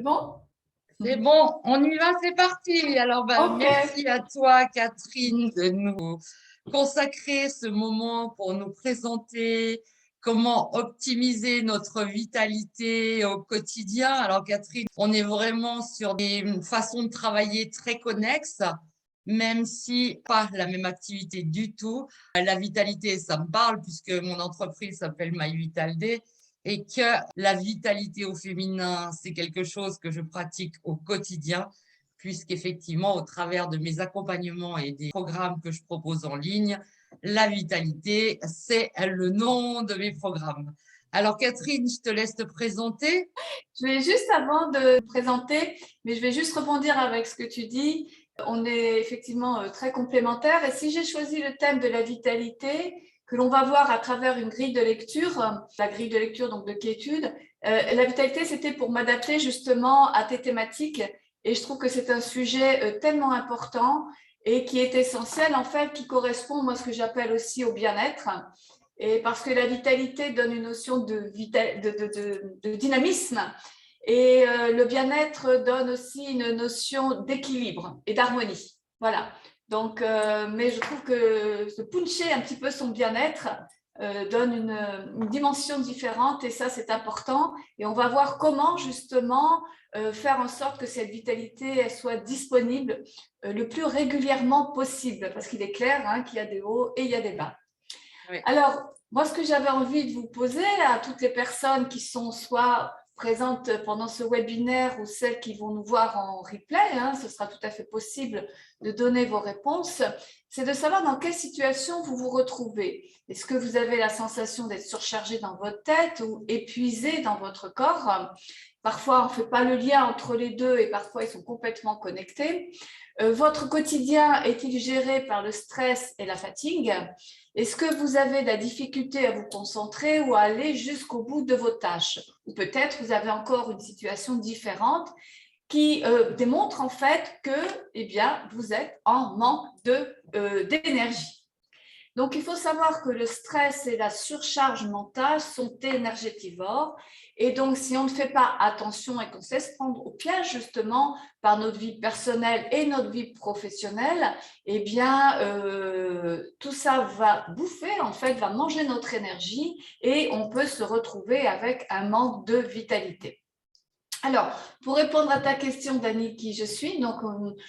Bon? C'est bon, on y va, c'est parti. Alors, Ok. merci à toi, Catherine, de nous consacrer ce moment pour nous présenter comment optimiser notre vitalité au quotidien. Alors, Catherine, on est vraiment sur des façons de travailler très connexes, même si pas la même activité du tout. La vitalité, ça me parle puisque mon entreprise s'appelle My Vital Day et que la vitalité au féminin, c'est quelque chose que je pratique au quotidien, puisqu'effectivement, au travers de mes accompagnements et des programmes que je propose en ligne, la vitalité, c'est le nom de mes programmes. Alors, Catherine, je te laisse te présenter. Je vais juste avant de te présenter, mais je vais juste rebondir avec ce que tu dis. On est effectivement très complémentaires. Et si j'ai choisi le thème de la vitalité, que l'on va voir à travers une grille de lecture, la grille de lecture donc de Quiétude, la vitalité, c'était pour m'adapter justement à tes thématiques. Et je trouve que c'est un sujet tellement important et qui est essentiel, en fait, qui correspond, moi, à ce que j'appelle aussi au bien-être. Et parce que la vitalité donne une notion de dynamisme et le bien-être donne aussi une notion d'équilibre et d'harmonie. Voilà. Donc, mais je trouve que se puncher un petit peu son bien-être donne une dimension différente et ça, c'est important. Et on va voir comment justement faire en sorte que cette vitalité elle soit disponible le plus régulièrement possible parce qu'il est clair qu'il y a des hauts et il y a des bas. Oui. Alors, moi, ce que j'avais envie de vous poser à toutes les personnes qui sont soit présentes pendant ce webinaire ou celles qui vont nous voir en replay, ce sera tout à fait possible de donner vos réponses, c'est de savoir dans quelle situation vous vous retrouvez. Est-ce que vous avez la sensation d'être surchargé dans votre tête ou épuisé dans votre corps? Parfois, on ne fait pas le lien entre les deux et parfois, ils sont complètement connectés. Votre quotidien est-il géré par le stress et la fatigue? Est-ce que vous avez de la difficulté à vous concentrer ou à aller jusqu'au bout de vos tâches? Ou peut-être vous avez encore une situation différente qui démontre en fait que vous êtes en manque d'énergie. Donc, il faut savoir que le stress et la surcharge mentale sont énergétivores. Et donc, si on ne fait pas attention et qu'on se laisse prendre au piège, justement, par notre vie personnelle et notre vie professionnelle, tout ça va bouffer, en fait, va manger notre énergie et on peut se retrouver avec un manque de vitalité. Alors, pour répondre à ta question, Dani, qui je suis, donc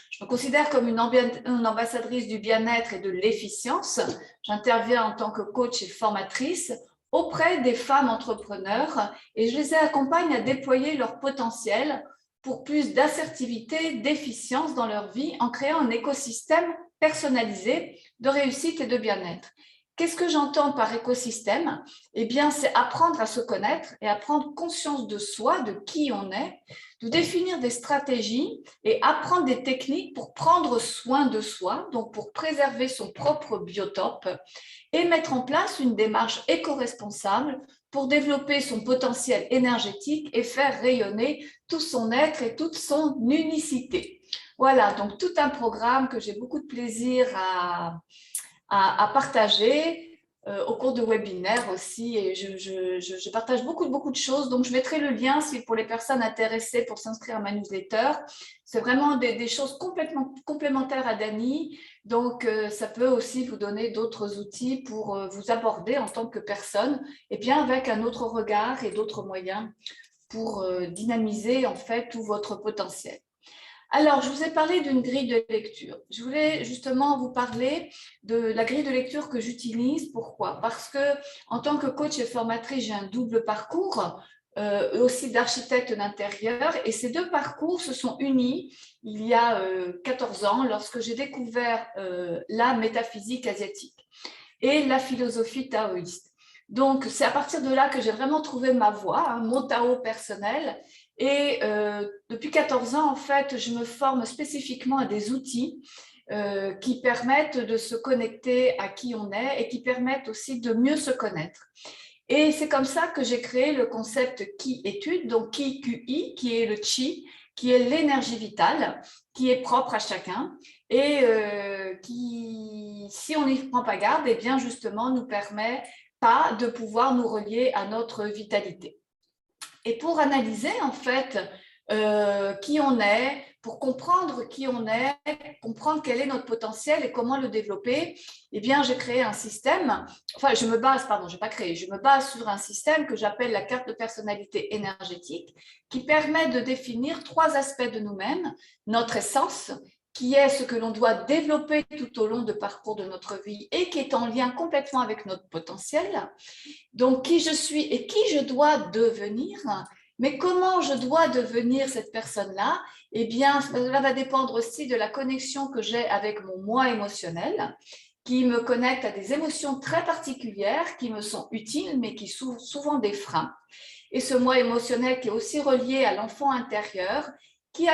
je me considère comme une ambassadrice du bien-être et de l'efficience. J'interviens en tant que coach et formatrice auprès des femmes entrepreneurs et je les accompagne à déployer leur potentiel pour plus d'assertivité, d'efficience dans leur vie en créant un écosystème personnalisé de réussite et de bien-être. Qu'est-ce que j'entends par écosystème? Eh bien, c'est apprendre à se connaître et à prendre conscience de soi, de qui on est, de définir des stratégies et apprendre des techniques pour prendre soin de soi, donc pour préserver son propre biotope et mettre en place une démarche éco-responsable pour développer son potentiel énergétique et faire rayonner tout son être et toute son unicité. Voilà, donc tout un programme que j'ai beaucoup de plaisir à partager au cours de webinaires aussi. Et je partage beaucoup de choses. Donc, je mettrai le lien pour les personnes intéressées pour s'inscrire à ma newsletter. C'est vraiment des choses complètement complémentaires à Dani. Donc, ça peut aussi vous donner d'autres outils pour vous aborder en tant que personne, et bien avec un autre regard et d'autres moyens pour dynamiser en fait tout votre potentiel. Alors, je vous ai parlé d'une grille de lecture. Je voulais justement vous parler de la grille de lecture que j'utilise. Pourquoi? Parce que en tant que coach et formatrice, j'ai un double parcours, aussi d'architecte d'intérieur. Et ces deux parcours se sont unis il y a 14 ans lorsque j'ai découvert la métaphysique asiatique et la philosophie taoïste. Donc, c'est à partir de là que j'ai vraiment trouvé ma voie, mon Tao personnel. Et depuis 14 ans, en fait, je me forme spécifiquement à des outils qui permettent de se connecter à qui on est et qui permettent aussi de mieux se connaître. Et c'est comme ça que j'ai créé le concept Qui-Étude, donc Ki-QI, qui est le Chi, qui est l'énergie vitale, qui est propre à chacun et qui, si on n'y prend pas garde, eh bien justement nous permet pas de pouvoir nous relier à notre vitalité. Et pour analyser en fait qui on est, pour comprendre qui on est, comprendre quel est notre potentiel et comment le développer, eh bien, j'ai créé un système, enfin, je me base sur un système que j'appelle la carte de personnalité énergétique, qui permet de définir 3 aspects de nous-mêmes, notre essence, qui est ce que l'on doit développer tout au long du parcours de notre vie et qui est en lien complètement avec notre potentiel. Donc, qui je suis et qui je dois devenir. Mais comment je dois devenir cette personne-là? Eh bien, cela va dépendre aussi de la connexion que j'ai avec mon moi émotionnel, qui me connecte à des émotions très particulières qui me sont utiles, mais qui sont souvent des freins. Et ce moi émotionnel qui est aussi relié à l'enfant intérieur, qui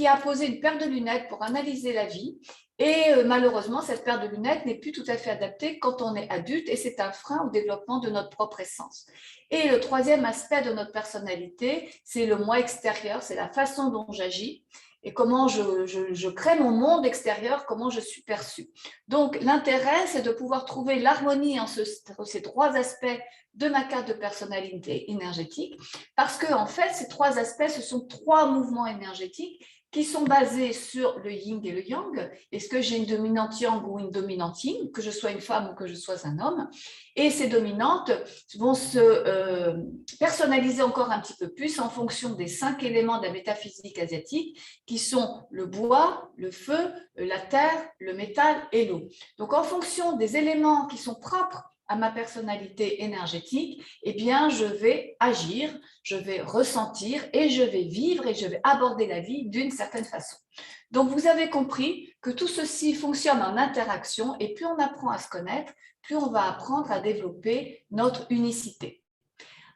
a posé une paire de lunettes pour analyser la vie. Et malheureusement, cette paire de lunettes n'est plus tout à fait adaptée quand on est adulte et c'est un frein au développement de notre propre essence. Et le 3e aspect de notre personnalité, c'est le moi extérieur, c'est la façon dont j'agis et comment je crée mon monde extérieur, comment je suis perçue. Donc, l'intérêt, c'est de pouvoir trouver l'harmonie en ces 3 aspects de ma carte de personnalité énergétique, parce que en fait, ces 3 aspects, ce sont 3 mouvements énergétiques qui sont basés sur le yin et le yang. Est-ce que j'ai une dominante yang ou une dominante yin, que je sois une femme ou que je sois un homme? Et ces dominantes vont se personnaliser encore un petit peu plus en fonction des 5 éléments de la métaphysique asiatique, qui sont le bois, le feu, la terre, le métal et l'eau. Donc, en fonction des éléments qui sont propres à ma personnalité énergétique, eh bien, je vais agir, je vais ressentir et je vais vivre et je vais aborder la vie d'une certaine façon. Donc, vous avez compris que tout ceci fonctionne en interaction et plus on apprend à se connaître, plus on va apprendre à développer notre unicité.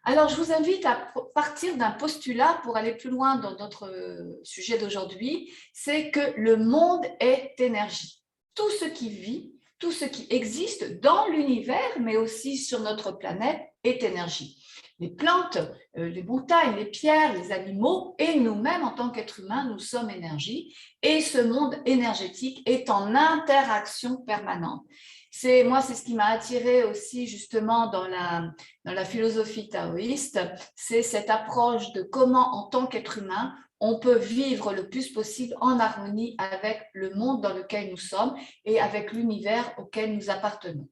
Alors, je vous invite à partir d'un postulat pour aller plus loin dans notre sujet d'aujourd'hui, c'est que le monde est énergie. Tout ce qui vit, tout ce qui existe dans l'univers, mais aussi sur notre planète, est énergie. Les plantes, les montagnes, les pierres, les animaux et nous-mêmes en tant qu'êtres humains, nous sommes énergie et ce monde énergétique est en interaction permanente. C'est ce qui m'a attirée aussi justement dans la philosophie taoïste, c'est cette approche de comment en tant qu'être humain, on peut vivre le plus possible en harmonie avec le monde dans lequel nous sommes et avec l'univers auquel nous appartenons.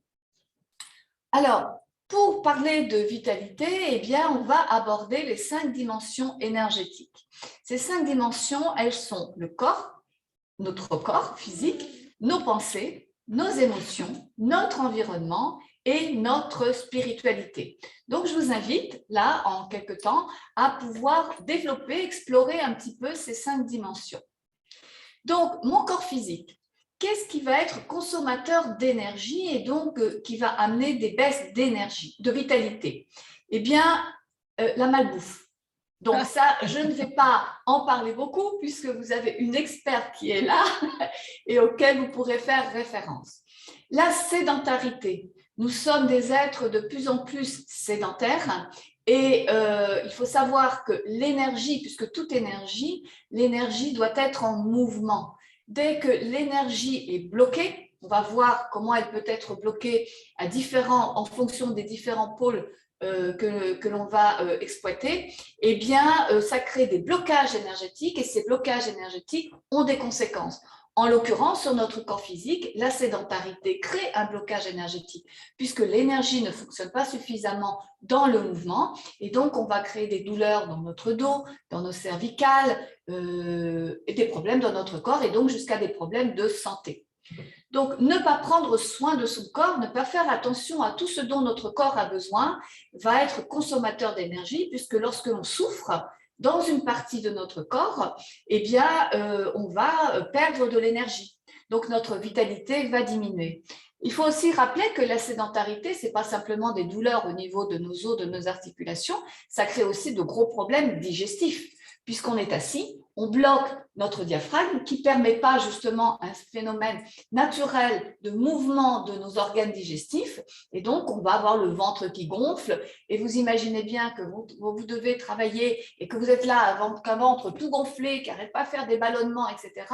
Alors, pour parler de vitalité, eh bien, on va aborder les 5 dimensions énergétiques. Ces 5 dimensions, elles sont le corps, notre corps physique, nos pensées, nos émotions, notre environnement et notre spiritualité. Donc, je vous invite, là, en quelque temps, à pouvoir développer, explorer un petit peu ces 5 dimensions. Donc, mon corps physique, qu'est-ce qui va être consommateur d'énergie et donc qui va amener des baisses d'énergie, de vitalité? Eh bien, la malbouffe. Donc ça, je ne vais pas en parler beaucoup puisque vous avez une experte qui est là et auquel vous pourrez faire référence. La sédentarité. Nous sommes des êtres de plus en plus sédentaires et il faut savoir que l'énergie, puisque toute énergie, l'énergie doit être en mouvement. Dès que l'énergie est bloquée, on va voir comment elle peut être bloquée en fonction des différents pôles que l'on va exploiter, eh bien, ça crée des blocages énergétiques et ces blocages énergétiques ont des conséquences. En l'occurrence, sur notre corps physique, la sédentarité crée un blocage énergétique puisque l'énergie ne fonctionne pas suffisamment dans le mouvement et donc on va créer des douleurs dans notre dos, dans nos cervicales, et des problèmes dans notre corps et donc jusqu'à des problèmes de santé. Donc, ne pas prendre soin de son corps, ne pas faire attention à tout ce dont notre corps a besoin, va être consommateur d'énergie, puisque lorsque l'on souffre dans une partie de notre corps, eh bien, on va perdre de l'énergie. Donc, notre vitalité va diminuer. Il faut aussi rappeler que la sédentarité, ce n'est pas simplement des douleurs au niveau de nos os, de nos articulations, ça crée aussi de gros problèmes digestifs. Puisqu'on est assis, on bloque notre diaphragme qui ne permet pas justement un phénomène naturel de mouvement de nos organes digestifs et donc on va avoir le ventre qui gonfle et vous imaginez bien que vous devez travailler et que vous êtes là avec un ventre tout gonflé qui n'arrête pas à faire des ballonnements, etc.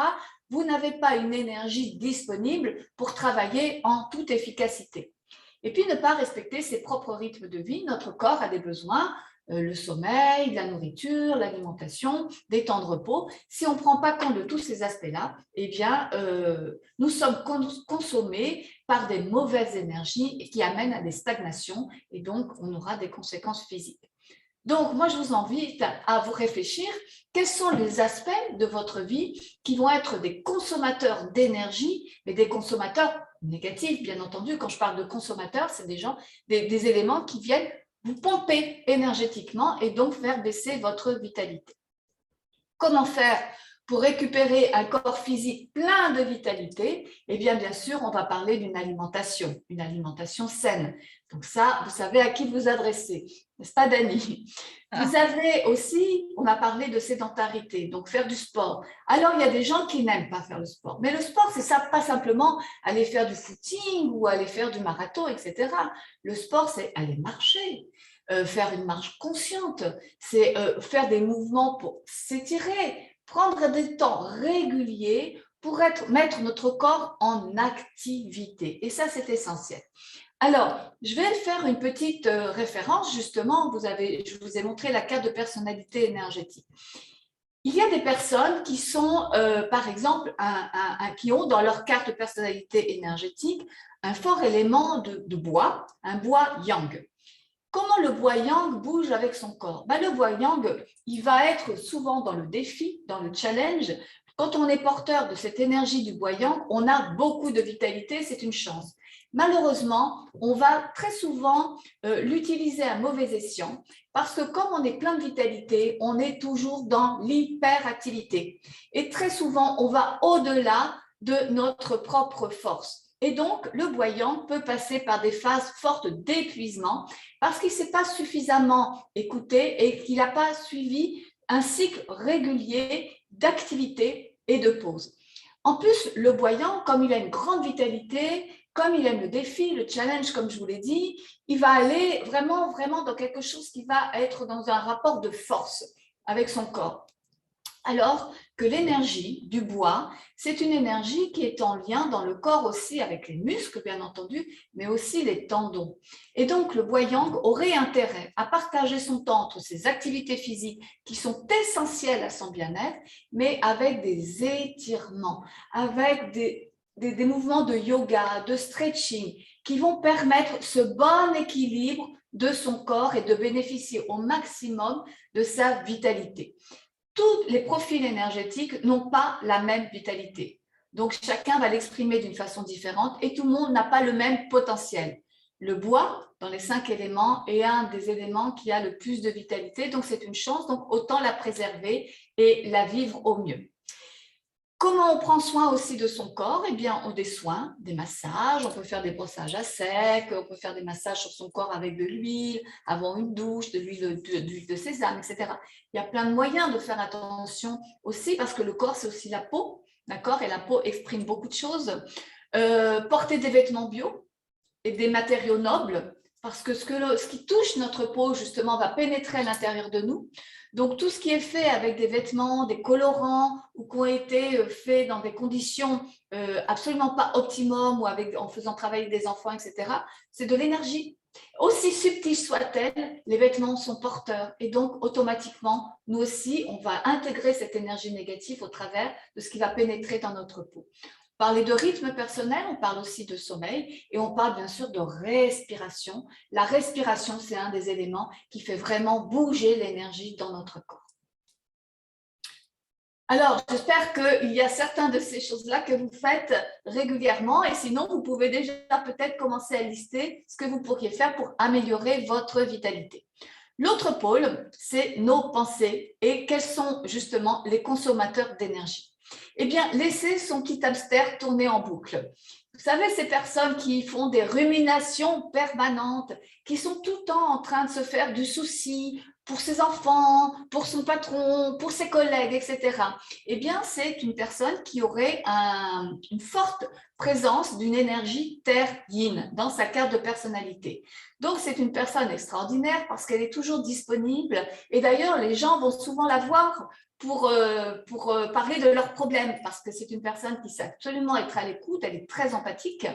Vous n'avez pas une énergie disponible pour travailler en toute efficacité. Et puis ne pas respecter ses propres rythmes de vie, notre corps a des besoins. le sommeil, la nourriture, l'alimentation, des temps de repos. Si on ne prend pas compte de tous ces aspects-là, eh bien, nous sommes consommés par des mauvaises énergies qui amènent à des stagnations et donc on aura des conséquences physiques. Donc, moi, je vous invite à vous réfléchir quels sont les aspects de votre vie qui vont être des consommateurs d'énergie, mais des consommateurs négatifs, bien entendu. Quand je parle de consommateurs, c'est des éléments qui viennent vous pomper énergétiquement et donc faire baisser votre vitalité. Comment faire pour récupérer un corps physique plein de vitalité? Eh bien sûr, on va parler d'une alimentation saine. Donc ça, vous savez à qui vous adresser, n'est-ce pas, Dani? Vous avez aussi, on a parlé de sédentarité, donc faire du sport. Alors, il y a des gens qui n'aiment pas faire le sport. Mais le sport, c'est ça, pas simplement aller faire du footing ou aller faire du marathon, etc. Le sport, c'est aller marcher. Faire une marche consciente, c'est faire des mouvements pour s'étirer, prendre des temps réguliers pour mettre notre corps en activité. Et ça, c'est essentiel. Alors, je vais faire une petite référence, justement, je vous ai montré la carte de personnalité énergétique. Il y a des personnes qui sont, par exemple, qui ont dans leur carte de personnalité énergétique un fort élément de bois, un bois yang. Comment le bois yang bouge avec son corps? Le bois yang, il va être souvent dans le défi, dans le challenge. Quand on est porteur de cette énergie du bois yang, on a beaucoup de vitalité, c'est une chance. Malheureusement, on va très souvent l'utiliser à mauvais escient parce que comme on est plein de vitalité, on est toujours dans l'hyperactivité. Et très souvent, on va au-delà de notre propre force. Et donc, le bois yang peut passer par des phases fortes d'épuisement parce qu'il ne s'est pas suffisamment écouté et qu'il n'a pas suivi un cycle régulier d'activité et de pause. En plus, le bois yang, comme il a une grande vitalité, comme il aime le défi, le challenge, comme je vous l'ai dit, il va aller vraiment, vraiment dans quelque chose qui va être dans un rapport de force avec son corps. Alors que l'énergie du bois, c'est une énergie qui est en lien dans le corps aussi avec les muscles, bien entendu, mais aussi les tendons. Et donc, le bois yang aurait intérêt à partager son temps entre ses activités physiques qui sont essentielles à son bien-être, mais avec des étirements, avec des mouvements de yoga, de stretching, qui vont permettre ce bon équilibre de son corps et de bénéficier au maximum de sa vitalité. Tous les profils énergétiques n'ont pas la même vitalité. Donc, chacun va l'exprimer d'une façon différente et tout le monde n'a pas le même potentiel. Le bois, dans les 5 éléments, est un des éléments qui a le plus de vitalité. Donc, c'est une chance. Donc, autant la préserver et la vivre au mieux. Comment on prend soin aussi de son corps? Eh bien, on a des soins, des massages, on peut faire des brossages à sec, on peut faire des massages sur son corps avec de l'huile, avant une douche, de l'huile de sésame, etc. Il y a plein de moyens de faire attention aussi parce que le corps, c'est aussi la peau, d'accord? Et la peau exprime beaucoup de choses. Porter des vêtements bio et des matériaux nobles parce que ce qui touche notre peau, justement, va pénétrer à l'intérieur de nous. Donc, tout ce qui est fait avec des vêtements, des colorants ou qui ont été faits dans des conditions absolument pas optimum ou en faisant travailler des enfants, etc., c'est de l'énergie. Aussi subtile soit-elle, les vêtements sont porteurs et donc automatiquement, nous aussi, on va intégrer cette énergie négative au travers de ce qui va pénétrer dans notre peau. Parler de rythme personnel, on parle aussi de sommeil et on parle bien sûr de respiration. La respiration, c'est un des éléments qui fait vraiment bouger l'énergie dans notre corps. Alors, j'espère qu'il y a certaines de ces choses-là que vous faites régulièrement et sinon, vous pouvez déjà peut-être commencer à lister ce que vous pourriez faire pour améliorer votre vitalité. L'autre pôle, c'est nos pensées et quels sont justement les consommateurs d'énergie. Eh bien, laissez son petit hamster tourner en boucle. Vous savez, ces personnes qui font des ruminations permanentes, qui sont tout le temps en train de se faire du souci pour ses enfants, pour son patron, pour ses collègues, etc. Eh bien, c'est une personne qui aurait une forte présence d'une énergie terre-yin dans sa carte de personnalité. Donc, c'est une personne extraordinaire parce qu'elle est toujours disponible. Et d'ailleurs, les gens vont souvent la voir pour parler de leurs problèmes parce que c'est une personne qui sait absolument être à l'écoute, elle est très empathique.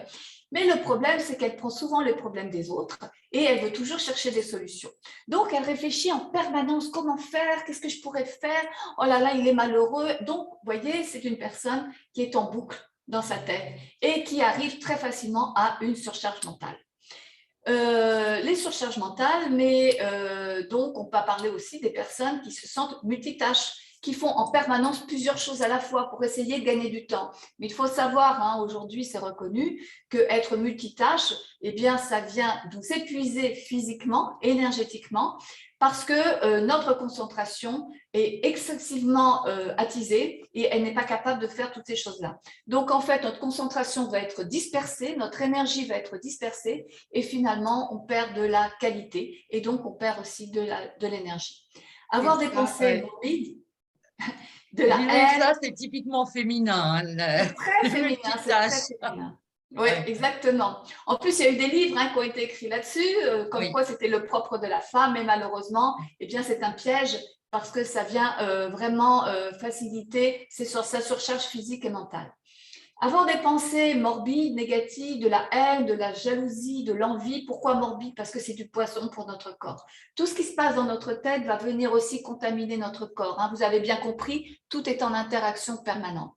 Mais le problème, c'est qu'elle prend souvent les problèmes des autres et elle veut toujours chercher des solutions. Donc, elle réfléchit en permanence comment faire, qu'est-ce que je pourrais faire, oh là là, il est malheureux. Donc, vous voyez, c'est une personne qui est en boucle dans sa tête et qui arrive très facilement à une surcharge mentale. Les surcharges mentales, mais donc on peut parler aussi des personnes qui se sentent multitâches, qui font en permanence plusieurs choses à la fois pour essayer de gagner du temps. Mais il faut savoir, hein, aujourd'hui c'est reconnu, qu'être multitâche, eh bien, ça vient nous épuiser physiquement, énergétiquement, parce que notre concentration est excessivement attisée et elle n'est pas capable de faire toutes ces choses-là. Donc, en fait, notre concentration va être dispersée, notre énergie va être dispersée et finalement, on perd de la qualité et donc on perd aussi de l'énergie. Avoir des pensées morbides, de la haine. Ça, c'est typiquement féminin. C'est très féminin, c'est très féminin. Oui, exactement. En plus, il y a eu des livres qui ont été écrits là-dessus, comme quoi c'était le propre de la femme, mais malheureusement, eh bien, c'est un piège parce que ça vient vraiment faciliter sa surcharge physique et mentale. Avoir des pensées morbides, négatives, de la haine, de la jalousie, de l'envie. Pourquoi morbide? Parce que c'est du poison pour notre corps. Tout ce qui se passe dans notre tête va venir aussi contaminer notre corps. Hein. Vous avez bien compris, tout est en interaction permanente.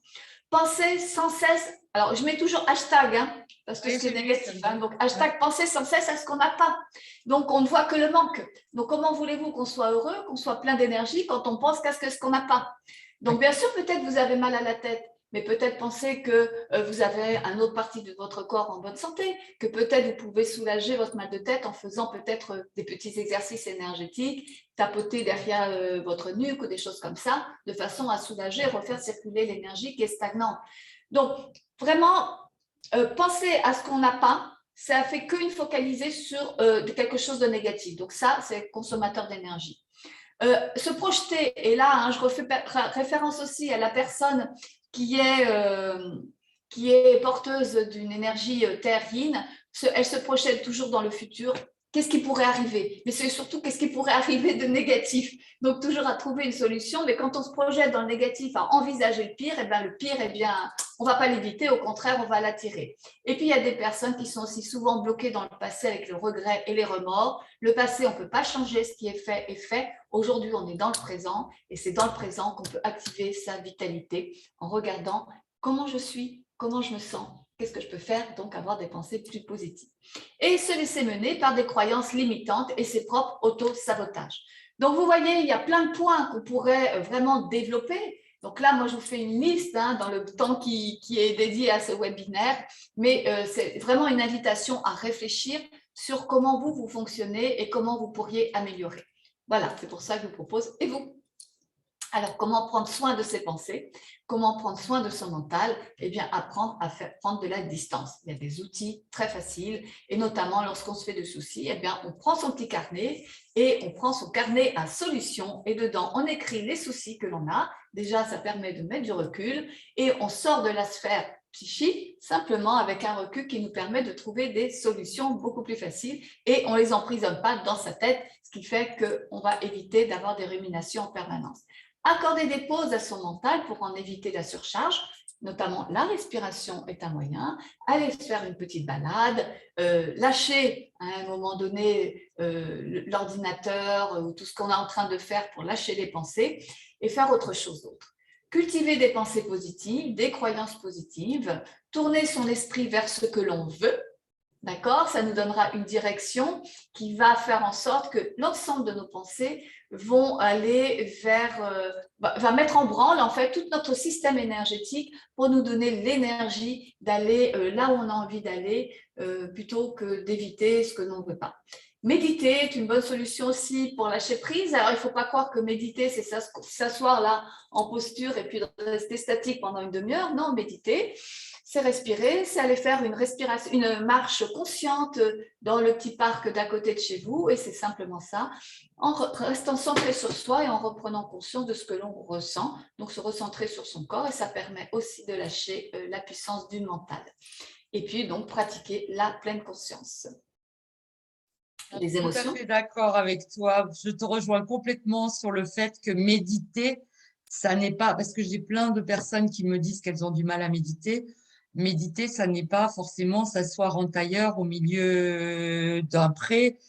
Penser sans cesse, alors je mets toujours hashtag, hein, parce que c'est négatif. Hein, donc hashtag penser sans cesse à ce qu'on n'a pas. Donc on ne voit que le manque. Donc comment voulez-vous qu'on soit heureux, qu'on soit plein d'énergie quand on pense qu'à ce qu'on n'a pas? Donc bien sûr, peut-être vous avez mal à la tête. Mais peut-être penser que vous avez une autre partie de votre corps en bonne santé, que peut-être vous pouvez soulager votre mal de tête en faisant peut-être des petits exercices énergétiques, tapoter derrière votre nuque ou des choses comme ça, de façon à soulager, refaire circuler l'énergie qui est stagnante. Donc, vraiment, penser à ce qu'on n'a pas, ça fait qu'une focaliser sur quelque chose de négatif. Donc ça, c'est consommateur d'énergie. Se projeter, et là, hein, je refais référence aussi à la personne qui est porteuse d'une énergie terre-yin, elle se projette toujours dans le futur. Qu'est-ce qui pourrait arriver? Mais c'est surtout qu'est-ce qui pourrait arriver de négatif. Donc, toujours à trouver une solution. Mais quand on se projette dans le négatif, à envisager le pire, et bien, le pire, eh bien, on ne va pas l'éviter. Au contraire, on va l'attirer. Et puis, il y a des personnes qui sont aussi souvent bloquées dans le passé avec le regret et les remords. Le passé, on ne peut pas changer. Ce qui est fait est fait. Aujourd'hui, on est dans le présent. Et c'est dans le présent qu'on peut activer sa vitalité en regardant comment je suis, comment je me sens, qu'est-ce que je peux faire, donc avoir des pensées plus positives. Et se laisser mener par des croyances limitantes et ses propres auto-sabotages. Donc, vous voyez, il y a plein de points qu'on pourrait vraiment développer. Donc là, moi, je vous fais une liste dans le temps qui est dédié à ce webinaire, mais c'est vraiment une invitation à réfléchir sur comment vous fonctionnez et comment vous pourriez améliorer. Voilà, c'est pour ça que je vous propose. Et vous? Alors, comment prendre soin de ses pensées? Comment prendre soin de son mental? Eh bien, apprendre à prendre de la distance. Il y a des outils très faciles et notamment lorsqu'on se fait de soucis, eh bien, on prend son petit carnet et on prend son carnet à solutions et dedans, on écrit les soucis que l'on a. Déjà, ça permet de mettre du recul et on sort de la sphère psychique simplement avec un recul qui nous permet de trouver des solutions beaucoup plus faciles et on ne les emprisonne pas dans sa tête, ce qui fait qu'on va éviter d'avoir des ruminations en permanence. Accorder des pauses à son mental pour en éviter la surcharge, notamment la respiration est un moyen, aller se faire une petite balade, lâcher à un moment donné l'ordinateur ou tout ce qu'on est en train de faire pour lâcher les pensées et faire autre chose d'autre. Cultiver des pensées positives, des croyances positives, tourner son esprit vers ce que l'on veut. D'accord? Ça nous donnera une direction qui va faire en sorte que l'ensemble de nos pensées vont aller va mettre en branle en fait tout notre système énergétique pour nous donner l'énergie d'aller là où on a envie d'aller plutôt que d'éviter ce que l'on ne veut pas. Méditer est une bonne solution aussi pour lâcher prise. Alors, il ne faut pas croire que méditer, c'est s'asseoir là en posture et puis de rester statique pendant une demi-heure. Non, méditer, c'est respirer, c'est aller faire une marche consciente dans le petit parc d'à côté de chez vous. Et c'est simplement ça, en restant centré sur soi et en reprenant conscience de ce que l'on ressent. Donc, se recentrer sur son corps et ça permet aussi de lâcher la puissance du mental. Et puis, donc, pratiquer la pleine conscience. Les émotions. Tout à fait d'accord avec toi. Je te rejoins complètement sur le fait que méditer, ça n'est pas, parce que j'ai plein de personnes qui me disent qu'elles ont du mal à méditer. Méditer, ça n'est pas forcément s'asseoir en tailleur au milieu d'un pré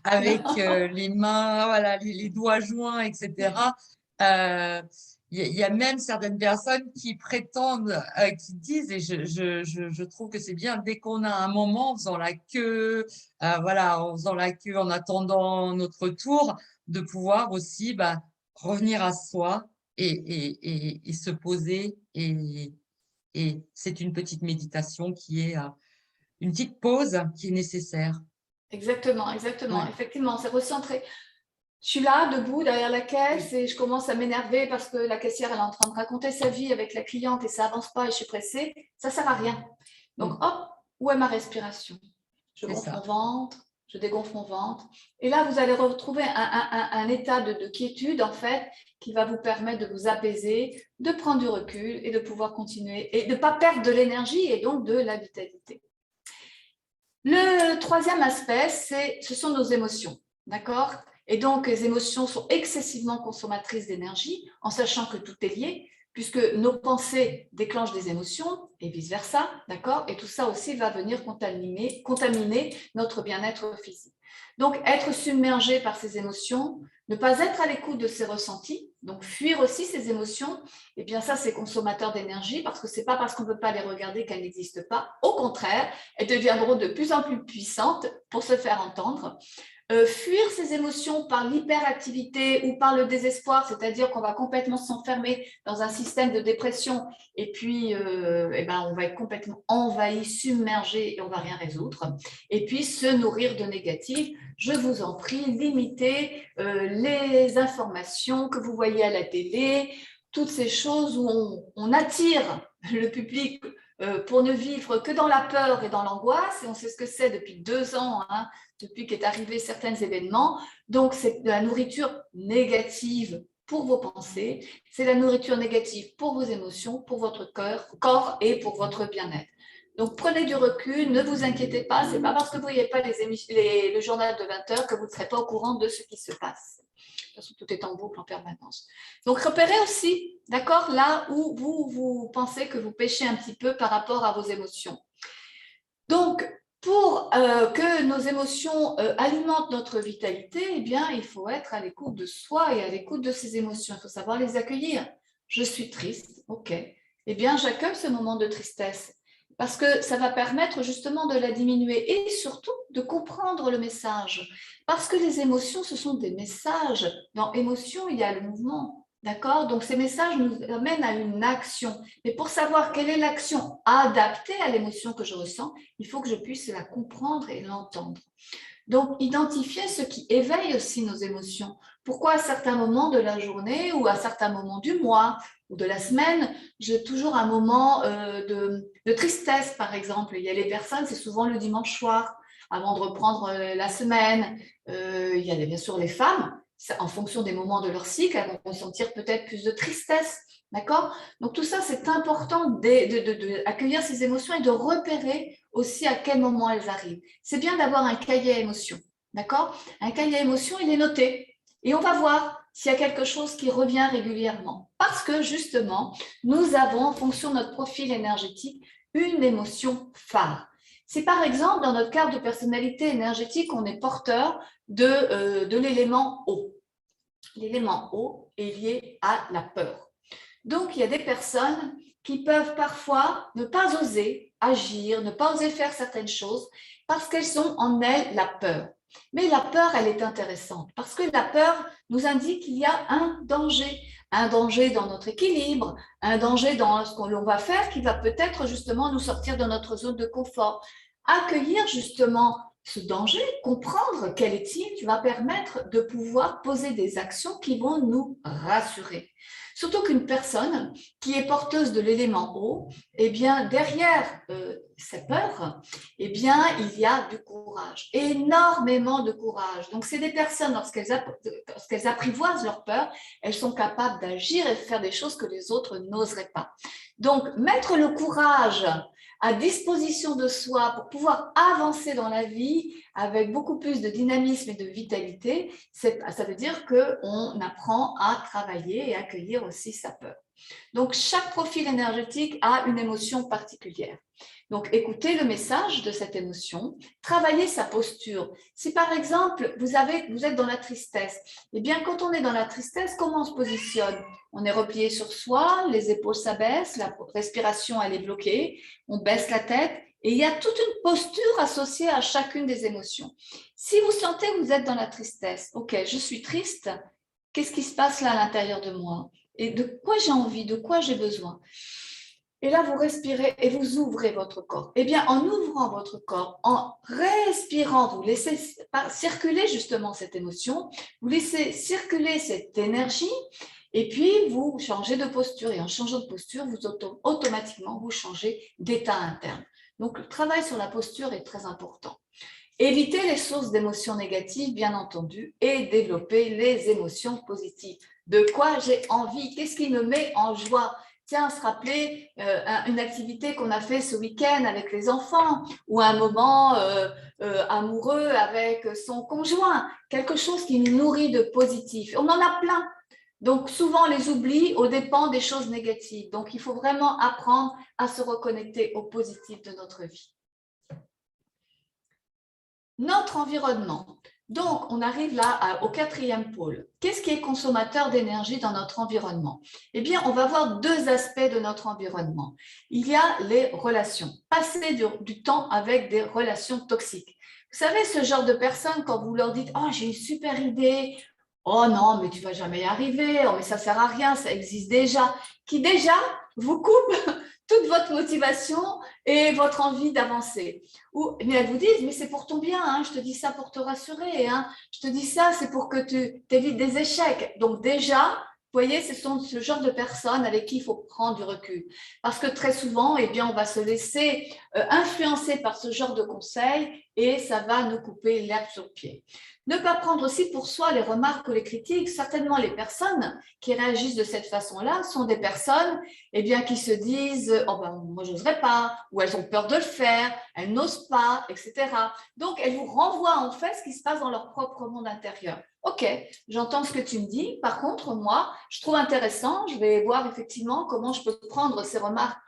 avec les mains, voilà, les doigts joints, etc. Il y a même certaines personnes qui prétendent, qui disent, et je trouve que c'est bien, dès qu'on a un moment en faisant la queue, voilà, en faisant la queue, en attendant notre tour, de pouvoir aussi revenir à soi et se poser. Et c'est une petite méditation qui est une petite pause qui est nécessaire. Exactement, exactement. Ouais. Effectivement, c'est recentré. Je suis là, debout, derrière la caisse, et je commence à m'énerver parce que la caissière, elle est en train de raconter sa vie avec la cliente et ça avance pas et je suis pressée. Ça sert à rien. Donc, hop, où est ma respiration? Je gonfle mon ventre, je dégonfle mon ventre. Et là, vous allez retrouver un état de quiétude, en fait, qui va vous permettre de vous apaiser, de prendre du recul et de pouvoir continuer et de ne pas perdre de l'énergie et donc de la vitalité. Le troisième aspect, ce sont nos émotions, d'accord? Et donc, les émotions sont excessivement consommatrices d'énergie, en sachant que tout est lié, puisque nos pensées déclenchent des émotions et vice-versa, d'accord? Et tout ça aussi va venir contaminer notre bien-être physique. Donc, être submergé par ces émotions, ne pas être à l'écoute de ses ressentis, donc fuir aussi ces émotions, eh bien ça, c'est consommateur d'énergie, parce que ce n'est pas parce qu'on ne peut pas les regarder qu'elles n'existent pas. Au contraire, elles deviendront de plus en plus puissantes pour se faire entendre. Fuir ces émotions par l'hyperactivité ou par le désespoir, c'est-à-dire qu'on va complètement s'enfermer dans un système de dépression et puis on va être complètement envahi, submergé et on ne va rien résoudre. Et puis se nourrir de négatif. Je vous en prie, limitez les informations que vous voyez à la télé, toutes ces choses où on attire le public pour ne vivre que dans la peur et dans l'angoisse, et on sait ce que c'est depuis 2 ans, hein, depuis qu'est arrivé certains événements. Donc, c'est de la nourriture négative pour vos pensées, c'est la nourriture négative pour vos émotions, pour votre corps et pour votre bien-être. Donc, prenez du recul, ne vous inquiétez pas, ce n'est pas parce que vous ne voyez pas le journal de 20 heures que vous ne serez pas au courant de ce qui se passe. De toute façon, tout est en boucle en permanence. Donc, repérez aussi, d'accord, là où vous pensez que vous péchez un petit peu par rapport à vos émotions. Donc, pour que nos émotions alimentent notre vitalité, eh bien, il faut être à l'écoute de soi et à l'écoute de ses émotions. Il faut savoir les accueillir. Je suis triste, ok. Eh bien, j'accueille ce moment de tristesse parce que ça va permettre justement de la diminuer et surtout de comprendre le message. Parce que les émotions, ce sont des messages. Dans émotion, il y a le mouvement. D'accord? Donc, ces messages nous amènent à une action. Mais pour savoir quelle est l'action adaptée à l'émotion que je ressens, il faut que je puisse la comprendre et l'entendre. Donc, identifier ce qui éveille aussi nos émotions. Pourquoi à certains moments de la journée ou à certains moments du mois ou de la semaine, j'ai toujours un moment de tristesse, par exemple. Il y a les personnes, c'est souvent le dimanche soir, avant de reprendre la semaine. Il y a bien sûr les femmes. En fonction des moments de leur cycle, elles vont ressentir peut-être plus de tristesse, d'accord? Donc tout ça, c'est important d'accueillir ces émotions et de repérer aussi à quel moment elles arrivent. C'est bien d'avoir un cahier à émotions, d'accord? Un cahier à émotions, il est noté et on va voir s'il y a quelque chose qui revient régulièrement. Parce que justement, nous avons, en fonction de notre profil énergétique, une émotion phare. Si par exemple, dans notre carte de personnalité énergétique, on est porteur de l'élément eau. L'élément eau est lié à la peur. Donc, il y a des personnes qui peuvent parfois ne pas oser agir, ne pas oser faire certaines choses parce qu'elles ont en elles la peur. Mais la peur, elle est intéressante parce que la peur nous indique qu'il y a un danger dans notre équilibre, un danger dans ce qu'on va faire qui va peut-être justement nous sortir de notre zone de confort. Accueillir justement ce danger, comprendre quel est-il, va permettre de pouvoir poser des actions qui vont nous rassurer. Surtout qu'une personne qui est porteuse de l'élément eau, eh bien, derrière ses peurs, eh bien, il y a du courage, énormément de courage. Donc, c'est des personnes, lorsqu'elles apprivoisent leur peur, elles sont capables d'agir et de faire des choses que les autres n'oseraient pas. Donc, mettre le courage à disposition de soi pour pouvoir avancer dans la vie avec beaucoup plus de dynamisme et de vitalité, ça veut dire qu'on apprend à travailler et à accueillir aussi sa peur. Donc, chaque profil énergétique a une émotion particulière. Donc, écoutez le message de cette émotion, travaillez sa posture. Si par exemple, vous êtes dans la tristesse, eh bien, quand on est dans la tristesse, comment on se positionne? On est replié sur soi, les épaules s'abaissent, la respiration, elle est bloquée, on baisse la tête et il y a toute une posture associée à chacune des émotions. Si vous sentez que vous êtes dans la tristesse, ok, je suis triste, qu'est-ce qui se passe là à l'intérieur de moi? Et de quoi j'ai envie, de quoi j'ai besoin? Et là, vous respirez et vous ouvrez votre corps. Eh bien, en ouvrant votre corps, en respirant, vous laissez circuler justement cette émotion, vous laissez circuler cette énergie, et puis vous changez de posture. Et en changeant de posture, automatiquement, vous changez d'état interne. Donc, le travail sur la posture est très important. Éviter les sources d'émotions négatives, bien entendu, et développer les émotions positives. De quoi j'ai envie? Qu'est-ce qui me met en joie? Tiens, se rappeler une activité qu'on a fait ce week-end avec les enfants ou un moment amoureux avec son conjoint, quelque chose qui nous nourrit de positif. On en a plein. Donc, souvent, on les oublie aux dépens des choses négatives. Donc, il faut vraiment apprendre à se reconnecter au positif de notre vie. Notre environnement. Donc, on arrive là au quatrième pôle. Qu'est-ce qui est consommateur d'énergie dans notre environnement? Eh bien, on va voir deux aspects de notre environnement. Il y a les relations. Passer du temps avec des relations toxiques. Vous savez, ce genre de personnes, quand vous leur dites « Oh, j'ai une super idée »,« Oh non, mais tu ne vas jamais y arriver, oh, mais ça ne sert à rien, ça existe déjà », qui déjà vous coupe toute votre motivation et votre envie d'avancer. Mais elles vous disent, mais c'est pour ton bien, hein, je te dis ça pour te rassurer, hein, je te dis ça, c'est pour que tu évites des échecs. Donc déjà, vous voyez, ce sont ce genre de personnes avec qui il faut prendre du recul. Parce que très souvent, eh bien, on va se laisser influencer par ce genre de conseils et ça va nous couper l'herbe sur le pied. Ne pas prendre aussi pour soi les remarques ou les critiques. Certainement, les personnes qui réagissent de cette façon-là sont des personnes eh bien, qui se disent « Oh ben, moi, je n'oserais pas » ou « Elles ont peur de le faire, elles n'osent pas, etc. » Donc, elles vous renvoient en fait ce qui se passe dans leur propre monde intérieur. Ok, j'entends ce que tu me dis. Par contre, moi, je trouve intéressant. Je vais voir effectivement comment je peux prendre ces remarques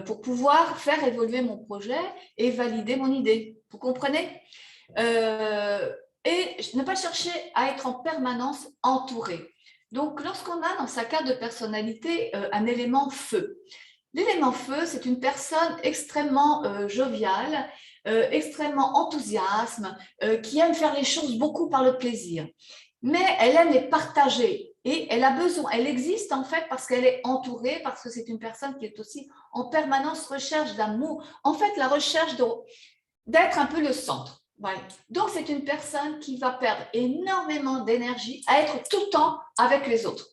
pour pouvoir faire évoluer mon projet et valider mon idée. Vous comprenez? Et ne pas chercher à être en permanence entouré. Donc, lorsqu'on a dans sa carte de personnalité un élément feu, l'élément feu, c'est une personne extrêmement joviale, extrêmement enthousiaste, qui aime faire les choses beaucoup par le plaisir. Mais elle aime les partager et elle a besoin, elle existe en fait parce qu'elle est entourée, parce que c'est une personne qui est aussi en permanence recherche d'amour. En fait, la recherche d'être un peu le centre. Voilà. Donc, c'est une personne qui va perdre énormément d'énergie à être tout le temps avec les autres.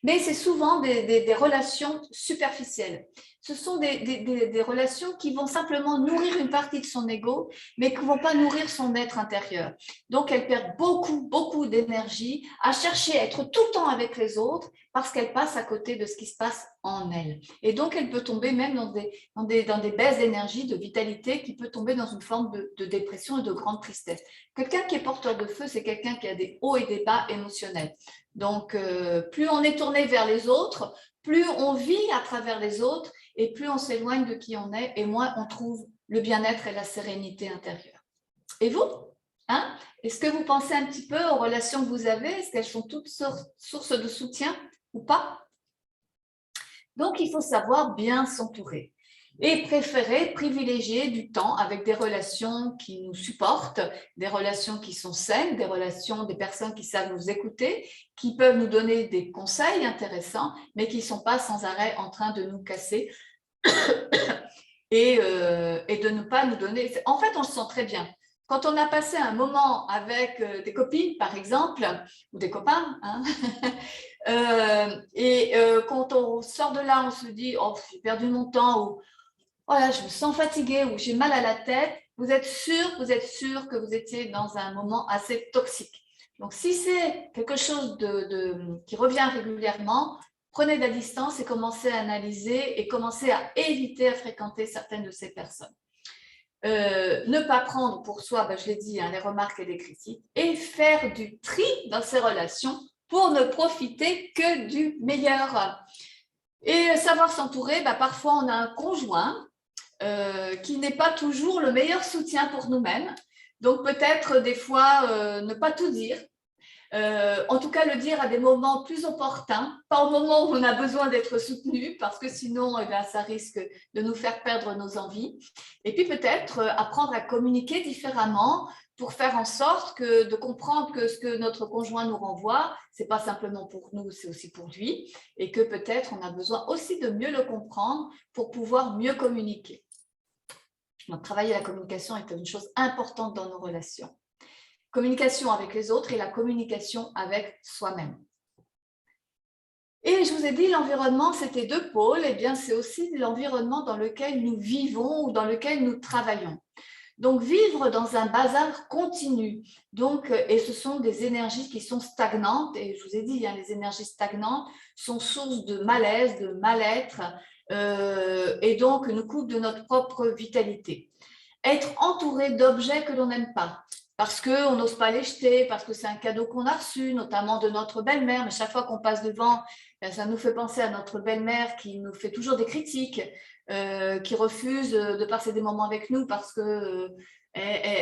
Mais c'est souvent des relations superficielles. Ce sont des relations qui vont simplement nourrir une partie de son ego, mais qui ne vont pas nourrir son être intérieur. Donc, elle perd beaucoup d'énergie à chercher à être tout le temps avec les autres parce qu'elle passe à côté de ce qui se passe en elle. Et donc, elle peut tomber même dans des baisses d'énergie, de vitalité, qui peut tomber dans une forme de dépression et de grande tristesse. Quelqu'un qui est porteur de feu, c'est quelqu'un qui a des hauts et des bas émotionnels. Donc, plus on est tourné vers les autres, plus on vit à travers les autres et plus on s'éloigne de qui on est et moins on trouve le bien-être et la sérénité intérieure. Et vous, hein? Est-ce que vous pensez un petit peu aux relations que vous avez? Est-ce qu'elles sont toutes sources de soutien ou pas? Donc, il faut savoir bien s'entourer et privilégier du temps avec des relations qui nous supportent, des relations qui sont saines, des personnes qui savent nous écouter, qui peuvent nous donner des conseils intéressants, mais qui ne sont pas sans arrêt en train de nous casser et de ne pas nous donner… En fait, on se sent très bien. quand on a passé un moment avec des copines, par exemple, ou des copains, hein, quand on sort de là, on se dit « Oh, j'ai perdu mon temps » ou « Oh là, je me sens fatiguée » ou « J'ai mal à la tête », vous êtes sûr que vous étiez dans un moment assez toxique. Donc, si c'est quelque chose qui revient régulièrement, prenez de la distance et commencez à analyser et commencez à éviter à fréquenter certaines de ces personnes. Ne pas prendre pour soi, je l'ai dit, hein, les remarques et les critiques, et faire du tri dans ses relations pour ne profiter que du meilleur. Et savoir s'entourer, parfois on a un conjoint qui n'est pas toujours le meilleur soutien pour nous-mêmes. Donc peut-être des fois ne pas tout dire. En tout cas, le dire à des moments plus opportuns, pas au moment où on a besoin d'être soutenu, parce que sinon, ça risque de nous faire perdre nos envies. Et puis peut-être apprendre à communiquer différemment pour faire en sorte de comprendre que ce que notre conjoint nous renvoie, ce n'est pas simplement pour nous, c'est aussi pour lui, et que peut-être on a besoin aussi de mieux le comprendre pour pouvoir mieux communiquer. Donc, travailler la communication est une chose importante dans nos relations. Communication avec les autres et la communication avec soi-même. Et je vous ai dit, l'environnement, c'était deux pôles. Eh bien, c'est aussi l'environnement dans lequel nous vivons ou dans lequel nous travaillons. Donc, vivre dans un bazar continu. Donc, et ce sont des énergies qui sont stagnantes. Et je vous ai dit, les énergies stagnantes sont source de malaise, de mal-être, et donc nous coupent de notre propre vitalité. Être entouré d'objets que l'on n'aime pas, parce qu'on n'ose pas les jeter, parce que c'est un cadeau qu'on a reçu, notamment de notre belle-mère, mais chaque fois qu'on passe devant, ça nous fait penser à notre belle-mère qui nous fait toujours des critiques, qui refuse de passer des moments avec nous parce que elle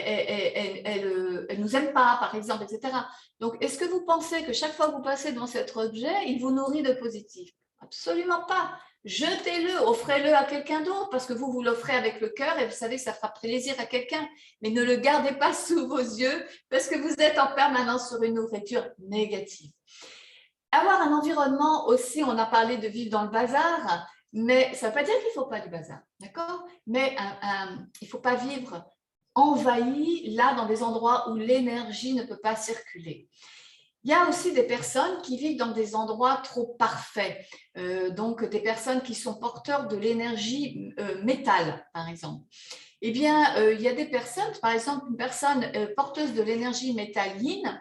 nous aime pas, par exemple, etc. Donc, est-ce que vous pensez que chaque fois que vous passez devant cet objet, il vous nourrit de positif? Absolument pas. Jetez-le, offrez-le à quelqu'un d'autre parce que vous l'offrez avec le cœur et vous savez que ça fera plaisir à quelqu'un. Mais ne le gardez pas sous vos yeux parce que vous êtes en permanence sur une nourriture négative. Avoir un environnement aussi, on a parlé de vivre dans le bazar, mais ça ne veut pas dire qu'il ne faut pas du bazar, d'accord? Mais il ne faut pas vivre envahi, là, dans des endroits où l'énergie ne peut pas circuler. Il y a aussi des personnes qui vivent dans des endroits trop parfaits, donc des personnes qui sont porteurs de l'énergie métal, par exemple. Eh bien, il y a des personnes, par exemple, une personne porteuse de l'énergie métalline,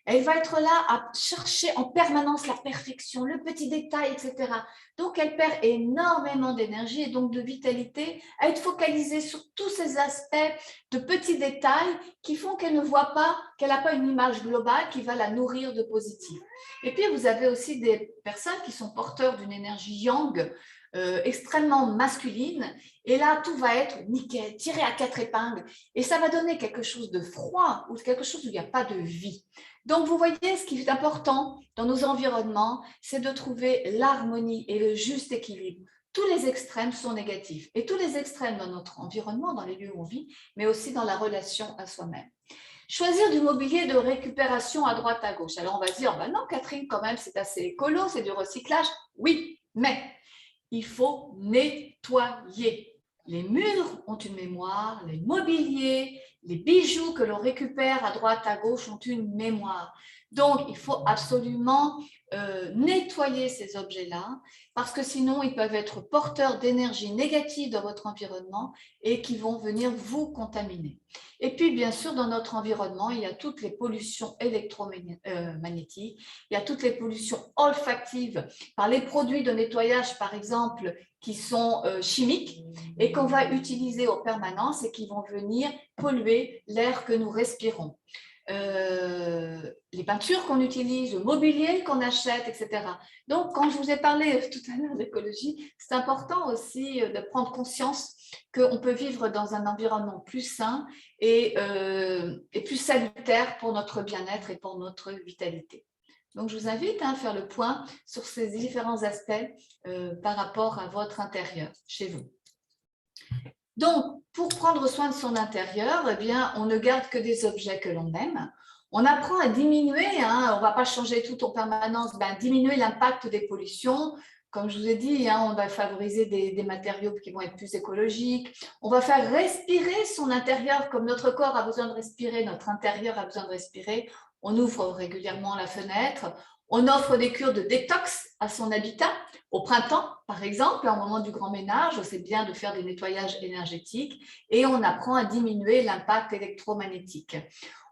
elle va être là à chercher en permanence la perfection, le petit détail, etc. Donc, elle perd énormément d'énergie et donc de vitalité à être focalisée sur tous ces aspects de petits détails qui font qu'elle ne voit pas, qu'elle n'a pas une image globale qui va la nourrir de positif. Et puis, vous avez aussi des personnes qui sont porteurs d'une énergie yang, extrêmement masculine. Et là, tout va être nickel, tiré à quatre épingles. Et ça va donner quelque chose de froid ou quelque chose où il n'y a pas de vie. Donc, vous voyez, ce qui est important dans nos environnements, c'est de trouver l'harmonie et le juste équilibre. Tous les extrêmes sont négatifs. Et tous les extrêmes dans notre environnement, dans les lieux où on vit, mais aussi dans la relation à soi-même. Choisir du mobilier de récupération à droite à gauche. Alors, on va dire, non, Catherine, quand même, c'est assez écolo, c'est du recyclage. Oui, mais il faut nettoyer. Les murs ont une mémoire, les mobiliers, les bijoux que l'on récupère à droite, à gauche ont une mémoire. Donc, il faut absolument nettoyer ces objets-là parce que sinon, ils peuvent être porteurs d'énergie négative dans votre environnement et qui vont venir vous contaminer. Et puis, bien sûr, dans notre environnement, il y a toutes les pollutions électromagnétiques, il y a toutes les pollutions olfactives par les produits de nettoyage, par exemple, qui sont chimiques et qu'on va utiliser en permanence et qui vont venir polluer l'air que nous respirons. Les peintures qu'on utilise, le mobilier qu'on achète, etc. Donc, quand je vous ai parlé tout à l'heure d'écologie, c'est important aussi de prendre conscience qu'on peut vivre dans un environnement plus sain et plus salutaire pour notre bien-être et pour notre vitalité. Donc, je vous invite à faire le point sur ces différents aspects par rapport à votre intérieur, chez vous. Donc, pour prendre soin de son intérieur, eh bien, on ne garde que des objets que l'on aime. On apprend à diminuer, on ne va pas changer tout en permanence, diminuer l'impact des pollutions, comme je vous ai dit, hein, on va favoriser des matériaux qui vont être plus écologiques. On va faire respirer son intérieur, comme notre corps a besoin de respirer, notre intérieur a besoin de respirer. On ouvre régulièrement la fenêtre. On offre des cures de détox à son habitat. Au printemps, par exemple, au moment du grand ménage, c'est bien de faire des nettoyages énergétiques et on apprend à diminuer l'impact électromagnétique.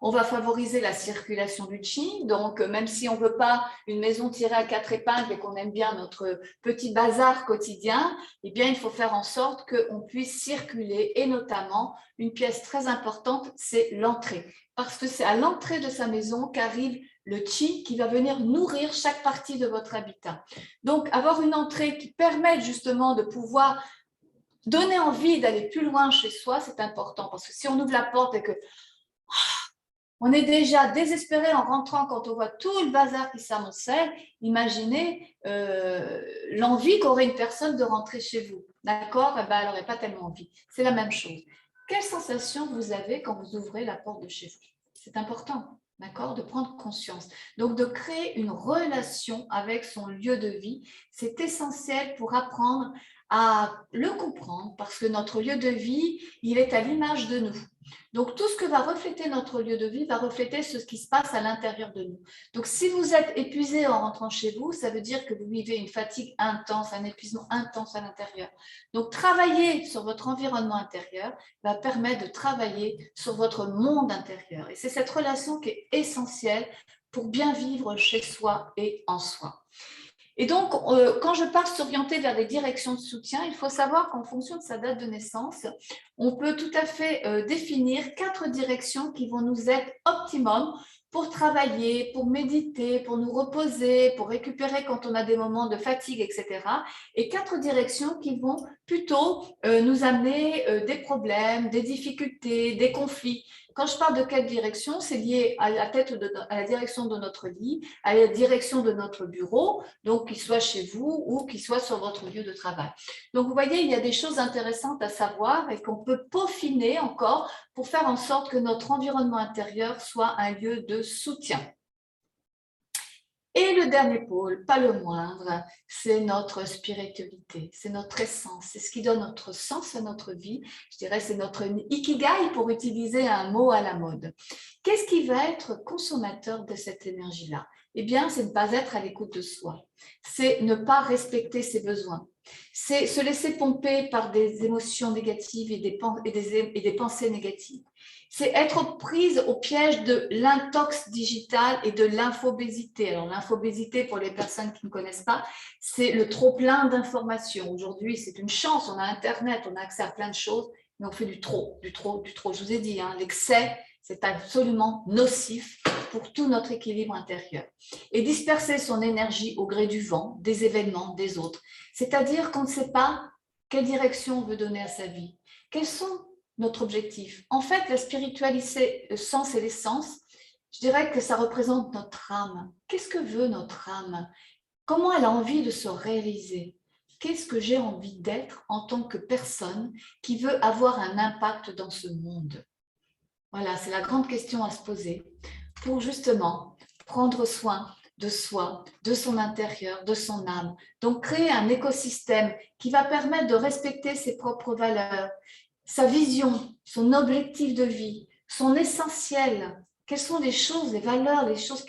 On va favoriser la circulation du chi, donc même si on ne veut pas une maison tirée à 4 épingles et qu'on aime bien notre petit bazar quotidien, eh bien il faut faire en sorte qu'on puisse circuler et notamment une pièce très importante, c'est l'entrée. Parce que c'est à l'entrée de sa maison qu'arrive le chi qui va venir nourrir chaque partie de votre habitat. Donc avoir une entrée qui permet justement de pouvoir donner envie d'aller plus loin chez soi, c'est important parce que si on ouvre la porte et que on est déjà désespéré en rentrant quand on voit tout le bazar qui s'amoncelle. Imaginez l'envie qu'aurait une personne de rentrer chez vous. D'accord? Eh ben, elle n'aurait pas tellement envie. C'est la même chose. Quelle sensation vous avez quand vous ouvrez la porte de chez vous? C'est important, d'accord? De prendre conscience. Donc, de créer une relation avec son lieu de vie, c'est essentiel pour apprendre à le comprendre parce que notre lieu de vie, il est à l'image de nous. Donc, tout ce que va refléter notre lieu de vie va refléter ce qui se passe à l'intérieur de nous. Donc, si vous êtes épuisé en rentrant chez vous, ça veut dire que vous vivez une fatigue intense, un épuisement intense à l'intérieur. Donc, travailler sur votre environnement intérieur va permettre de travailler sur votre monde intérieur. Et c'est cette relation qui est essentielle pour bien vivre chez soi et en soi. Et donc, quand je parle s'orienter vers des directions de soutien, il faut savoir qu'en fonction de sa date de naissance, on peut tout à fait définir 4 directions qui vont nous être optimum pour travailler, pour méditer, pour nous reposer, pour récupérer quand on a des moments de fatigue, etc. Et 4 directions qui vont plutôt nous amener des problèmes, des difficultés, des conflits. Quand je parle de quelle direction, c'est lié à la direction de notre lit, à la direction de notre bureau, donc qu'il soit chez vous ou qu'il soit sur votre lieu de travail. Donc vous voyez, il y a des choses intéressantes à savoir et qu'on peut peaufiner encore pour faire en sorte que notre environnement intérieur soit un lieu de soutien. Et le dernier pôle, pas le moindre, c'est notre spiritualité, c'est notre essence, c'est ce qui donne notre sens à notre vie. Je dirais c'est notre ikigai pour utiliser un mot à la mode. Qu'est-ce qui va être consommateur de cette énergie-là? Eh bien, c'est ne pas être à l'écoute de soi, c'est ne pas respecter ses besoins, c'est se laisser pomper par des émotions négatives et des pensées négatives. C'est être prise au piège de l'intox digital et de l'infobésité. Alors, l'infobésité, pour les personnes qui ne connaissent pas, c'est le trop-plein d'informations. Aujourd'hui, c'est une chance, on a Internet, on a accès à plein de choses, mais on fait du trop, du trop, du trop. Je vous ai dit, hein, l'excès, c'est absolument nocif pour tout notre équilibre intérieur. Et disperser son énergie au gré du vent, des événements, des autres. C'est-à-dire qu'on ne sait pas quelle direction on veut donner à sa vie. Quels sont notre objectif? En fait, la spiritualité, le sens et l'essence, je dirais que ça représente notre âme. Qu'est-ce que veut notre âme? Comment elle a envie de se réaliser? Qu'est-ce que j'ai envie d'être en tant que personne qui veut avoir un impact dans ce monde? Voilà, c'est la grande question à se poser pour justement prendre soin de soi, de son intérieur, de son âme. Donc, créer un écosystème qui va permettre de respecter ses propres valeurs, sa vision, son objectif de vie, son essentiel. Quelles sont les choses, les valeurs, les choses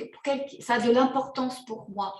ça a de l'importance pour moi?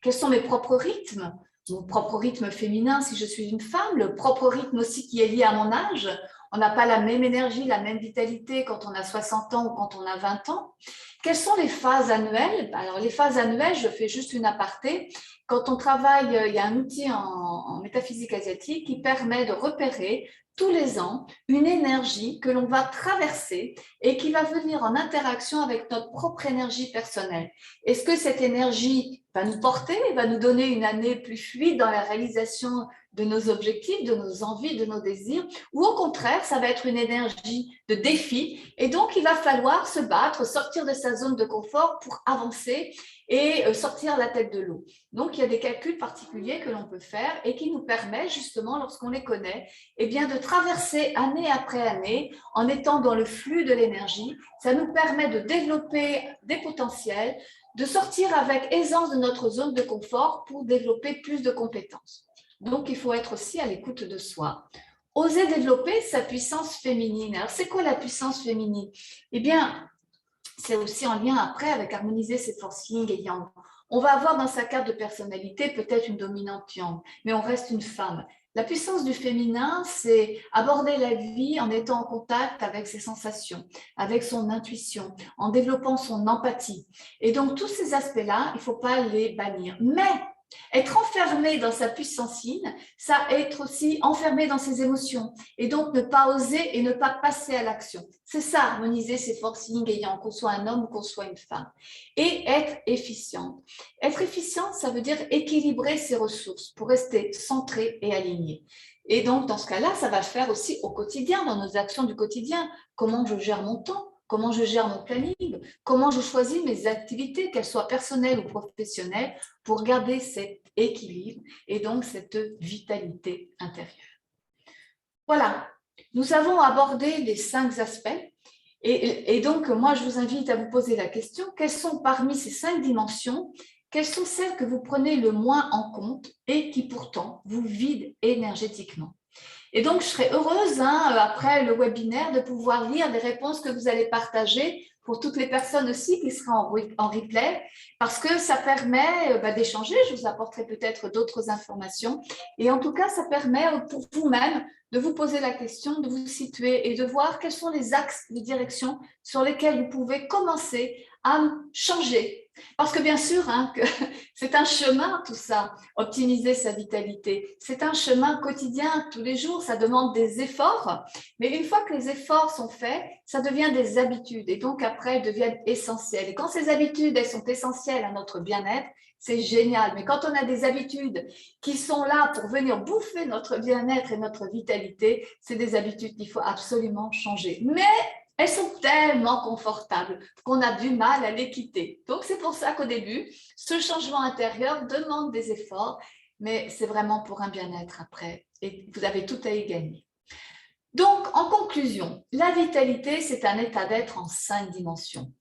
Quels sont mes propres rythmes? Mon propre rythme féminin si je suis une femme, le propre rythme aussi qui est lié à mon âge. On n'a pas la même énergie, la même vitalité quand on a 60 ans ou quand on a 20 ans. Quelles sont les phases annuelles? Alors, les phases annuelles, je fais juste une aparté. Quand on travaille, il y a un outil en métaphysique asiatique qui permet de repérer tous les ans une énergie que l'on va traverser et qui va venir en interaction avec notre propre énergie personnelle. Est-ce que cette énergie va nous porter, va nous donner une année plus fluide dans la réalisation de nos objectifs, de nos envies, de nos désirs, ou au contraire, ça va être une énergie de défi et donc il va falloir se battre, sortir de sa zone de confort pour avancer et sortir la tête de l'eau. Donc, il y a des calculs particuliers que l'on peut faire et qui nous permettent justement, lorsqu'on les connaît, eh bien, de traverser année après année en étant dans le flux de l'énergie. Ça nous permet de développer des potentiels, de sortir avec aisance de notre zone de confort pour développer plus de compétences. Donc, il faut être aussi à l'écoute de soi. Oser développer sa puissance féminine. Alors, c'est quoi la puissance féminine? Eh bien, c'est aussi en lien après avec harmoniser ses forces yin et yang. On va avoir dans sa carte de personnalité peut-être une dominante yang, mais on reste une femme. La puissance du féminin, c'est aborder la vie en étant en contact avec ses sensations, avec son intuition, en développant son empathie. Et donc, tous ces aspects-là, il ne faut pas les bannir. Mais être enfermé dans sa puissance yin, ça être aussi enfermé dans ses émotions et donc ne pas oser et ne pas passer à l'action. C'est ça, harmoniser ses forces yin et yang, qu'on soit un homme ou qu'on soit une femme. Et être efficiente. Être efficiente, ça veut dire équilibrer ses ressources pour rester centré et aligné. Et donc, dans ce cas-là, ça va faire aussi au quotidien, dans nos actions du quotidien. Comment je gère mon temps? Comment je gère mon planning, comment je choisis mes activités, qu'elles soient personnelles ou professionnelles, pour garder cet équilibre et donc cette vitalité intérieure. Voilà, nous avons abordé les 5 aspects et donc moi je vous invite à vous poser la question, quelles sont parmi ces 5 dimensions, quelles sont celles que vous prenez le moins en compte et qui pourtant vous vident énergétiquement? Et donc, je serais heureuse, après le webinaire, de pouvoir lire les réponses que vous allez partager pour toutes les personnes aussi qui seront en replay, parce que ça permet d'échanger. Je vous apporterai peut-être d'autres informations. Et en tout cas, ça permet pour vous-même de vous poser la question, de vous situer et de voir quels sont les axes de direction sur lesquels vous pouvez commencer à changer. Parce que bien sûr, que c'est un chemin tout ça, optimiser sa vitalité. C'est un chemin quotidien, tous les jours, ça demande des efforts. Mais une fois que les efforts sont faits, ça devient des habitudes et donc après, elles deviennent essentielles. Et quand ces habitudes, elles sont essentielles à notre bien-être, c'est génial. Mais quand on a des habitudes qui sont là pour venir bouffer notre bien-être et notre vitalité, c'est des habitudes qu'il faut absolument changer. Mais elles sont tellement confortables qu'on a du mal à les quitter. Donc, c'est pour ça qu'au début, ce changement intérieur demande des efforts, mais c'est vraiment pour un bien-être après. Et vous avez tout à y gagner. Donc, en conclusion, la vitalité, c'est un état d'être en 5 dimensions.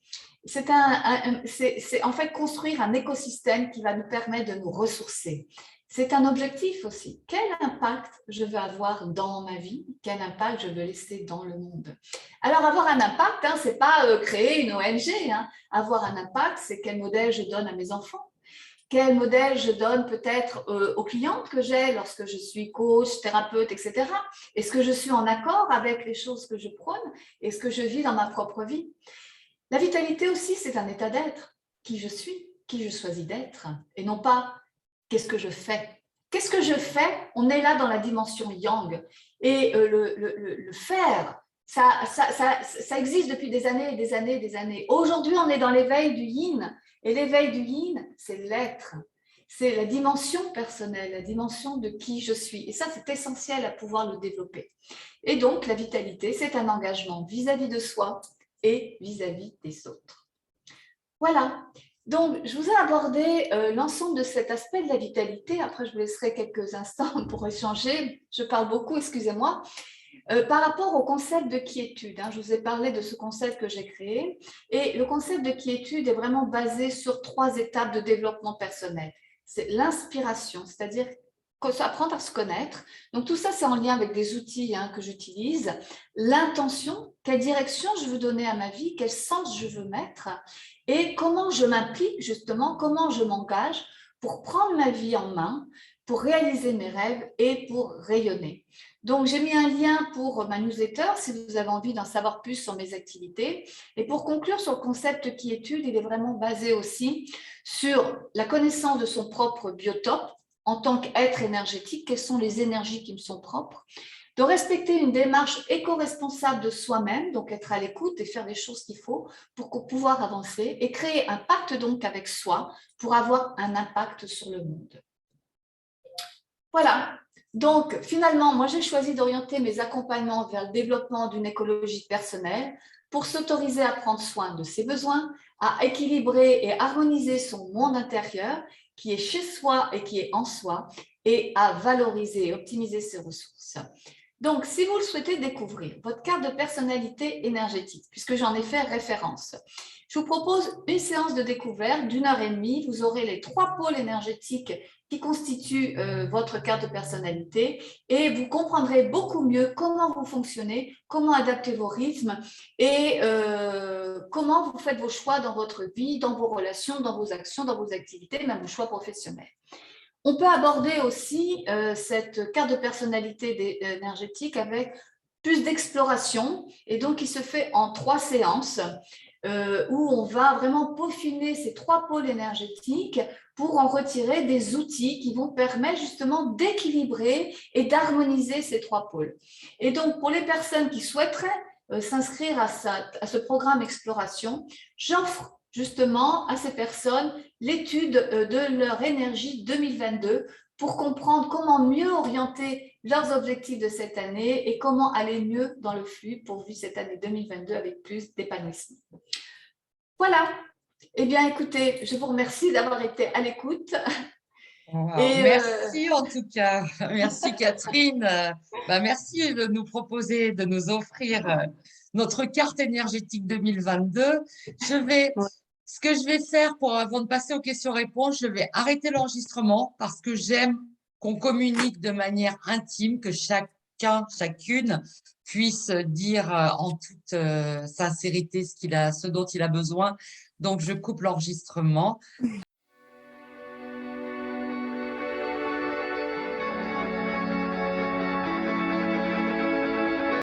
C'est en fait construire un écosystème qui va nous permettre de nous ressourcer. C'est un objectif aussi. Quel impact je veux avoir dans ma vie? Quel impact je veux laisser dans le monde? Alors, avoir un impact, ce n'est pas créer une ONG. Avoir un impact, c'est quel modèle je donne à mes enfants. Quel modèle je donne peut-être aux clientes que j'ai lorsque je suis coach, thérapeute, etc. Est-ce que je suis en accord avec les choses que je prône? Est-ce que je vis dans ma propre vie? La vitalité aussi, c'est un état d'être. Qui je suis, qui je choisis d'être, et non pas qu'est-ce que je fais. Qu'est-ce que je fais? On est là dans la dimension yang. Et le faire, ça existe depuis des années et des années et des années. Aujourd'hui, on est dans l'éveil du yin. Et l'éveil du yin, c'est l'être. C'est la dimension personnelle, la dimension de qui je suis. Et ça, c'est essentiel à pouvoir le développer. Et donc, la vitalité, c'est un engagement vis-à-vis de soi et vis-à-vis des autres. Voilà. Donc, je vous ai abordé l'ensemble de cet aspect de la vitalité. Après, je vous laisserai quelques instants pour échanger. Je parle beaucoup, excusez-moi. Par rapport au concept de quiétude, je vous ai parlé de ce concept que j'ai créé. Et le concept de quiétude est vraiment basé sur 3 étapes de développement personnel. C'est l'inspiration, c'est-à-dire apprendre à se connaître. Donc, tout ça, c'est en lien avec des outils que j'utilise. L'intention, quelle direction je veux donner à ma vie, quel sens je veux mettre et comment je m'implique justement, comment je m'engage pour prendre ma vie en main, pour réaliser mes rêves et pour rayonner. Donc, j'ai mis un lien pour ma newsletter si vous avez envie d'en savoir plus sur mes activités. Et pour conclure sur le concept quiétude, il est vraiment basé aussi sur la connaissance de son propre biotope en tant qu'être énergétique, quelles sont les énergies qui me sont propres, de respecter une démarche éco-responsable de soi-même, donc être à l'écoute et faire les choses qu'il faut pour pouvoir avancer et créer un pacte donc avec soi pour avoir un impact sur le monde. Voilà, donc finalement, moi j'ai choisi d'orienter mes accompagnements vers le développement d'une écologie personnelle pour s'autoriser à prendre soin de ses besoins, à équilibrer et harmoniser son monde intérieur qui est chez soi et qui est en soi et à valoriser et optimiser ses ressources. Donc, si vous le souhaitez découvrir, votre carte de personnalité énergétique, puisque j'en ai fait référence, je vous propose une séance de découverte d'1 h 30. Vous aurez les 3 pôles énergétiques qui constituent votre carte de personnalité et vous comprendrez beaucoup mieux comment vous fonctionnez, comment adapter vos rythmes et comment vous faites vos choix dans votre vie, dans vos relations, dans vos actions, dans vos activités, même vos choix professionnels. On peut aborder aussi cette carte de personnalité énergétique avec plus d'exploration et donc il se fait en 3 séances où on va vraiment peaufiner ces 3 pôles énergétiques pour en retirer des outils qui vont permettre justement d'équilibrer et d'harmoniser ces 3 pôles. Et donc pour les personnes qui souhaiteraient s'inscrire à ce programme exploration, j'offre justement à ces personnes l'étude de leur énergie 2022 pour comprendre comment mieux orienter leurs objectifs de cette année et comment aller mieux dans le flux pour vivre cette année 2022 avec plus d'épanouissement. Voilà. Eh bien, écoutez, je vous remercie d'avoir été à l'écoute. Wow. Merci en tout cas. Merci Catherine. Merci de nous proposer, de nous offrir notre carte énergétique 2022. Ce que je vais faire avant de passer aux questions-réponses, je vais arrêter l'enregistrement parce que j'aime qu'on communique de manière intime, que chacune puisse dire en toute sincérité ce dont il a besoin. Donc, je coupe l'enregistrement.